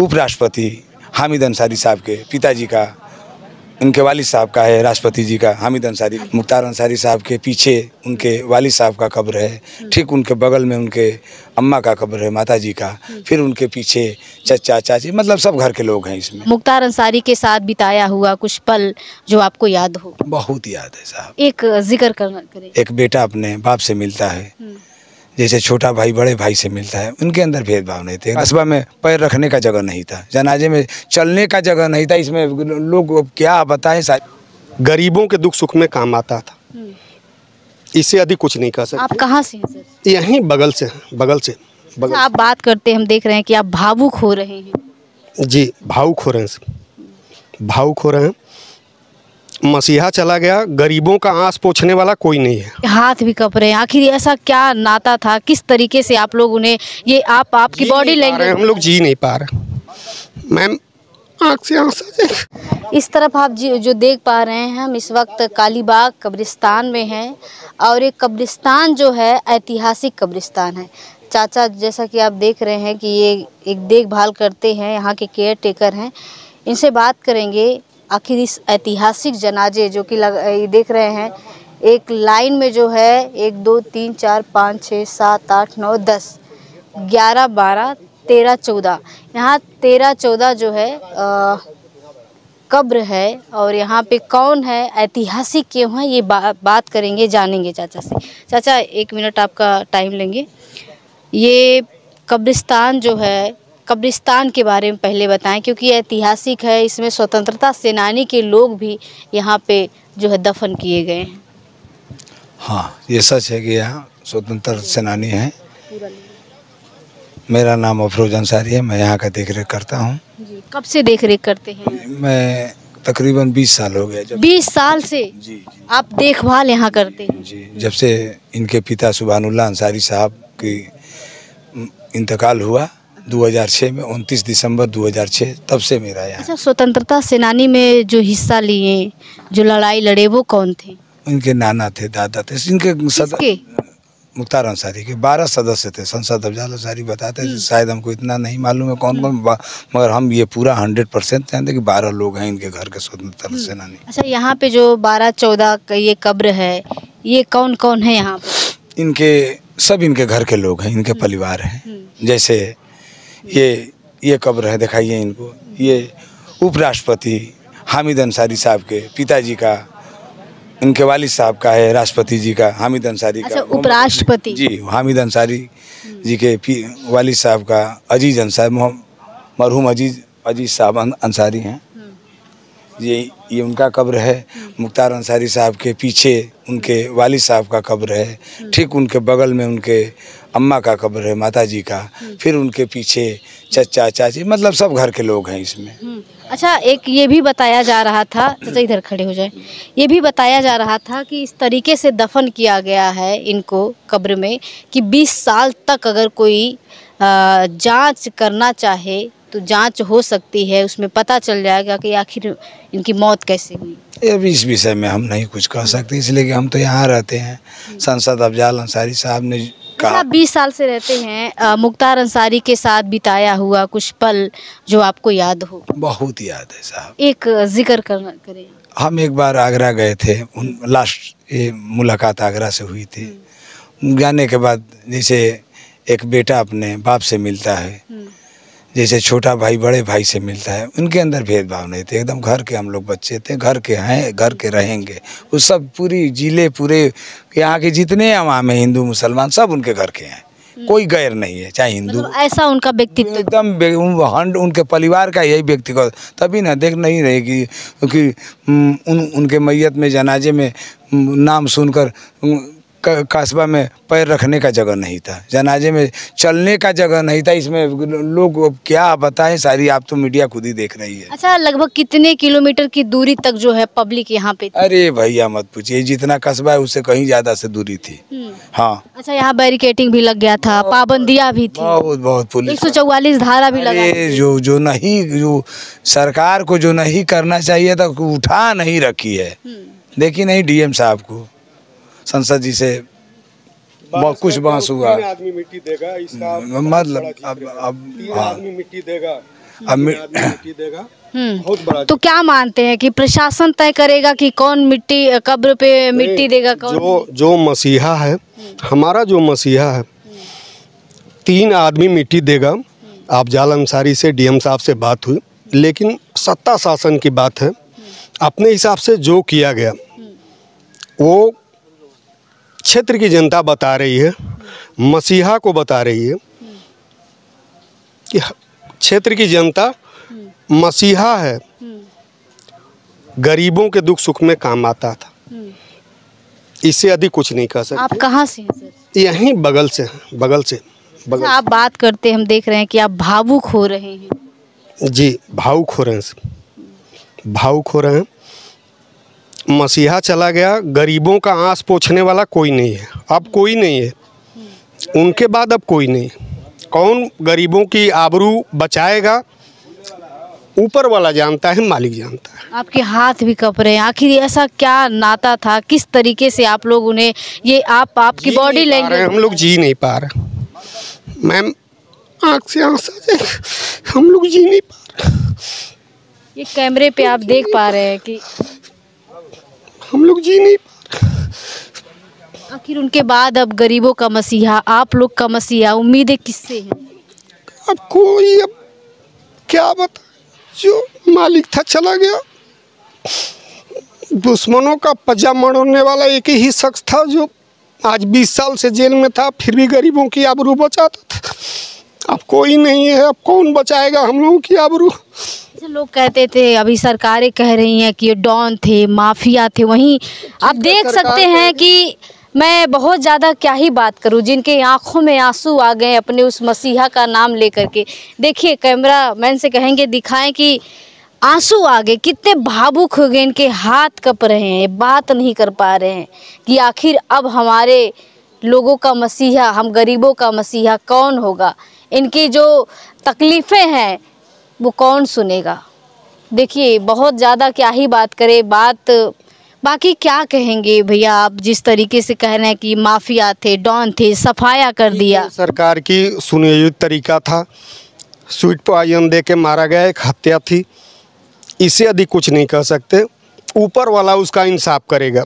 उपराष्ट्रपति हामिद अंसारी साहब के पिताजी का, उनके वालिद साहब का है, राष्ट्रपति जी का हामिद अंसारी। मुख्तार अंसारी साहब के पीछे उनके वालिद साहब का कब्र है, ठीक उनके बगल में उनके अम्मा का कब्र है, माता जी का, फिर उनके पीछे चचा चाची, मतलब सब घर के लोग हैं इसमें। मुख्तार अंसारी के साथ बिताया हुआ कुछ पल जो आपको याद हो? बहुत याद है साहब। एक जिक्र करें। एक बेटा अपने बाप से मिलता है जैसे छोटा भाई बड़े भाई से मिलता है, उनके अंदर भेदभाव नहीं थे। कस्बा में पैर रखने का जगह नहीं था, जनाजे में चलने का जगह नहीं था। इसमें लोग क्या बताएं, गरीबों के दुख सुख में काम आता था, इससे अधिक कुछ नहीं कह सकते। आप कहाँ से हैं सर? यहीं बगल से। अच्छा, आप बात करते हम देख रहे हैं कि आप भावुक हो रहे हैं। जी, भावुक हो रहे हैं, भावुक हो रहे हैं। मसीहा चला गया, गरीबों का आंस पोंछने वाला कोई नहीं है। हाथ भी कप रहे हैं, आखिर ऐसा क्या नाता था, किस तरीके से आप लोग उन्हें, ये आपकी बॉडी लैंग्वेज, हम लोग जी नहीं पा रहे मैम, आँख से आंसू। इस तरफ आप जो देख पा रहे हैं, हम इस वक्त कालीबाग कब्रिस्तान में हैं और ये कब्रिस्तान जो है ऐतिहासिक कब्रिस्तान है। चाचा जैसा कि आप देख रहे हैं कि ये एक देखभाल करते हैं, यहाँ के केयर टेकर हैं। इनसे बात करेंगे आखिर इस ऐतिहासिक जनाजे जो कि ये देख रहे हैं, एक लाइन में जो है 1 2 3 4 5 6 7 8 9 10 11 12 13 14, यहाँ 13 14 जो है कब्र है। और यहाँ पे कौन है, ऐतिहासिक क्यों है, ये बात करेंगे, जानेंगे चाचा से। चाचा 1 मिनट आपका टाइम लेंगे। ये कब्रिस्तान जो है, कब्रिस्तान के बारे में पहले बताएं, क्योंकि ऐतिहासिक है, इसमें स्वतंत्रता सेनानी के लोग भी यहाँ पे जो है दफन किए गए हैं। हाँ, ये सच है कि यहाँ स्वतंत्रता सेनानी हैं। मेरा नाम अफरोज अंसारी है, मैं यहाँ का देखरेख करता हूँ। कब से देखरेख करते हैं? मैं तकरीबन 20 साल हो गए। 20 साल से? जी। आप देखभाल यहाँ करते हैं? जी, जब से इनके पिता सुभानुल्लाह अंसारी साहब की इंतकाल हुआ 2006 में, 29 दिसंबर 2006, तब से मेरा यहाँ। अच्छा, स्वतंत्रता सेनानी में जो हिस्सा लिए, जो लड़ाई लड़े, वो कौन थे? इनके नाना थे, दादा थे। इनके मुख्तार अंसारी के 12 सदस्य थे। संसद अफजाल अंसारी बताते थे, शायद हमको इतना नहीं मालूम है कौन कौन, मगर हम ये पूरा 100% जानते कि 12 लोग हैं इनके घर के स्वतंत्रता सेनानी। अच्छा, यहाँ पे जो 12-14 का ये कब्र है, ये कौन कौन है यहाँ पे? इनके सब इनके घर के लोग हैं, इनके परिवार हैं। जैसे ये कब्र है, दिखाइए इनको। ये उपराष्ट्रपति हामिद अंसारी साहब के पिताजी का, उनके वालिद साहब का है, राष्ट्रपति जी का हामिद अंसारी का। अच्छा, उपराष्ट्रपति जी, हामिद अंसारी जी के वालिद साहब का अजीज अंसारी, मरहूम अजीज साहब अंसारी हैं। ये उनका कब्र है। मुख्तार अंसारी साहब के पीछे उनके वालिद साहब का कब्र है, ठीक उनके बगल में उनके अम्मा का कब्र है, माता जी का, फिर उनके पीछे चचा चाची, मतलब सब घर के लोग हैं इसमें। अच्छा, एक ये भी बताया जा रहा था, चाचा इधर खड़े हो जाए, ये भी बताया जा रहा था कि इस तरीके से दफन किया गया है इनको कब्र में कि 20 साल तक अगर कोई जांच करना चाहे तो जांच हो सकती है, उसमें पता चल जाएगा कि आखिर इनकी मौत कैसे हुई। अभी इस विषय में हम नहीं कुछ कह सकते, इसलिए कि हम तो यहाँ रहते हैं। संसद अफजाल अंसारी साहब ने कहा। 20 साल से रहते हैं, मुख्तार अंसारी के साथ बिताया हुआ कुछ पल जो आपको याद हो? बहुत याद है साहब। एक जिक्र करें। हम एक बार आगरा गए थे, लास्ट मुलाकात आगरा से हुई थी। जाने के बाद जैसे एक बेटा अपने बाप से मिलता है, जैसे छोटा भाई बड़े भाई से मिलता है, उनके अंदर भेदभाव नहीं थे। एकदम घर के हम लोग बच्चे थे, घर के हैं, घर के रहेंगे। वो सब पूरी जिले, पूरे यहाँ के जितने अवाम है, हिंदू मुसलमान, सब उनके घर के हैं, कोई गैर नहीं है, चाहे हिंदू। मतलब ऐसा उनका व्यक्तित्व एकदम उनके परिवार का यही व्यक्तिगत, तभी ना देख नहीं रहेगी, क्योंकि उनके मैयत में, जनाजे में नाम सुनकर कस्बा में पैर रखने का जगह नहीं था, जनाजे में चलने का जगह नहीं था। इसमें लोग क्या बताएं, सारी आप तो मीडिया खुद ही देख रही है। अच्छा, लगभग कितने किलोमीटर की दूरी तक जो है पब्लिक यहाँ पे थी? अरे भैया मत पूछिए, जितना कस्बा है उससे कहीं ज्यादा से दूरी थी। हाँ। अच्छा, यहाँ बैरिकेटिंग भी लग गया था, पाबंदियाँ भी थी, बहुत पुलिस, 144 धारा भी लगा। जो सरकार को जो नहीं करना चाहिए था उठा नहीं रखी है। देखी नहीं डीएम साहब को, संसद जी से कुछ बांस हुआ। 3 आदमी मिट्टी देगा इसका मतलब अब 3 आदमी मिट्टी देगा, अब 3 आदमी मिट्टी देगा, बहुत बड़ा। तो क्या मानते हैं कि प्रशासन तय करेगा कि कौन मिट्टी कब्र पे मिट्टी देगा, कौन? जो मसीहा है, हमारा जो मसीहा है, 3 आदमी मिट्टी देगा। आप जाल अंसारी से डीएम साहब से बात हुई, लेकिन सत्ता शासन की बात है। अपने हिसाब से जो किया गया वो क्षेत्र की जनता बता रही है, मसीहा को बता रही है कि क्षेत्र की जनता मसीहा है, गरीबों के दुख सुख में काम आता था। इससे अधिक कुछ नहीं कह सकते। आप कहाँ से हैं सर? यहीं बगल से हैं, बगल से। अच्छा, आप बात करते हम देख रहे हैं कि आप भावुक हो रहे हैं। जी, भावुक हो रहे हैं, भावुक हो रहे हैं। मसीहा चला गया, गरीबों का आंस पोंछने वाला कोई नहीं है, अब कोई नहीं है। उनके बाद अब कोई नहीं। कौन गरीबों की आबरू बचाएगा, ऊपर वाला जानता है, मालिक जानता है। आपके हाथ भी कँप रहे हैं, आखिर ऐसा क्या नाता था, किस तरीके से आप लोग उन्हें ये आपकी बॉडी लैंग्वेज? हम लोग जी नहीं पा रहे मैम, आँख से आंसू हम लोग जी नहीं पा रहे। ये कैमरे पे आप देख पा रहे हैं कि हम लोग जी नहीं पा रहे। आखिर उनके बाद अब गरीबों का मसीहा, आप लोग का मसीहा, उम्मीदें किससे हैं? अब कोई, अब क्या बता, जो मालिक था चला गया। दुश्मनों का पज्जा मरोड़ने वाला एक ही शख्स था जो आज 20 साल से जेल में था, फिर भी गरीबों की आबरू बचाता था। अब कोई नहीं है, अब कौन बचाएगा हम लोगों की आबरू? लोग कहते थे, अभी सरकारें कह रही हैं कि ये डॉन थे, माफिया थे। वहीं आप देख सकते हैं कि मैं बहुत ज़्यादा क्या ही बात करूं, जिनके आंखों में आंसू आ गए अपने उस मसीहा का नाम लेकर के। देखिए, कैमरा मैन से कहेंगे दिखाएं कि आंसू आ गए, कितने भावुक हो गए, इनके हाथ कँप रहे हैं, बात नहीं कर पा रहे हैं कि आखिर अब हमारे लोगों का मसीहा, हम गरीबों का मसीहा कौन होगा, इनकी जो तकलीफ़ें हैं वो कौन सुनेगा। देखिए, बहुत ज़्यादा क्या ही बात करें, बात बाकी क्या कहेंगे भैया। आप जिस तरीके से कह रहे हैं कि माफिया थे, डॉन थे, सफाया कर दिया। सरकार की सुनियोजित तरीका था, स्वीट पॉइजन दे के मारा गया, एक हत्या थी। इससे अधिक कुछ नहीं कह सकते, ऊपर वाला उसका इंसाफ करेगा,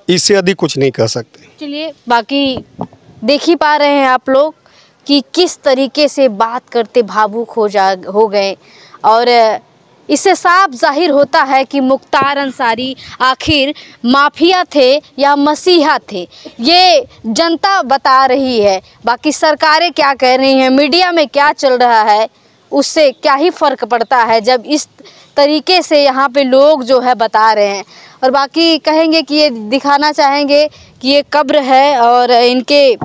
इससे अधिक कुछ नहीं कह सकते। चलिए, बाकी देख ही पा रहे हैं आप लोग कि किस तरीके से बात करते भावुक हो गए, और इससे साफ जाहिर होता है कि मुख्तार अंसारी आखिर माफिया थे या मसीहा थे, ये जनता बता रही है। बाकी सरकारें क्या कह रही हैं, मीडिया में क्या चल रहा है, उससे क्या ही फ़र्क पड़ता है जब इस तरीके से यहाँ पे लोग जो है बता रहे हैं। और बाकी कहेंगे कि ये दिखाना चाहेंगे कि ये कब्र है, और इनके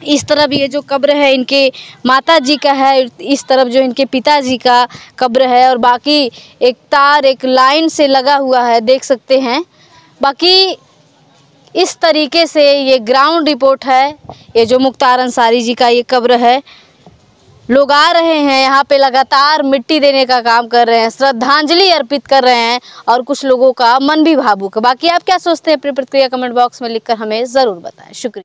इस तरफ ये जो कब्र है इनके माता जी का है, इस तरफ जो इनके पिताजी का कब्र है, और बाकी एक तार एक लाइन से लगा हुआ है, देख सकते हैं। बाकी इस तरीके से ये ग्राउंड रिपोर्ट है, ये जो मुख्तार अंसारी जी का ये कब्र है। लोग आ रहे हैं यहाँ पे, लगातार मिट्टी देने का काम कर रहे हैं, श्रद्धांजलि अर्पित कर रहे हैं, और कुछ लोगों का मन भी भावुक है। बाकी आप क्या सोचते हैं, अपनी प्रतिक्रिया कमेंट बॉक्स में लिखकर हमें ज़रूर बताएं। शुक्रिया।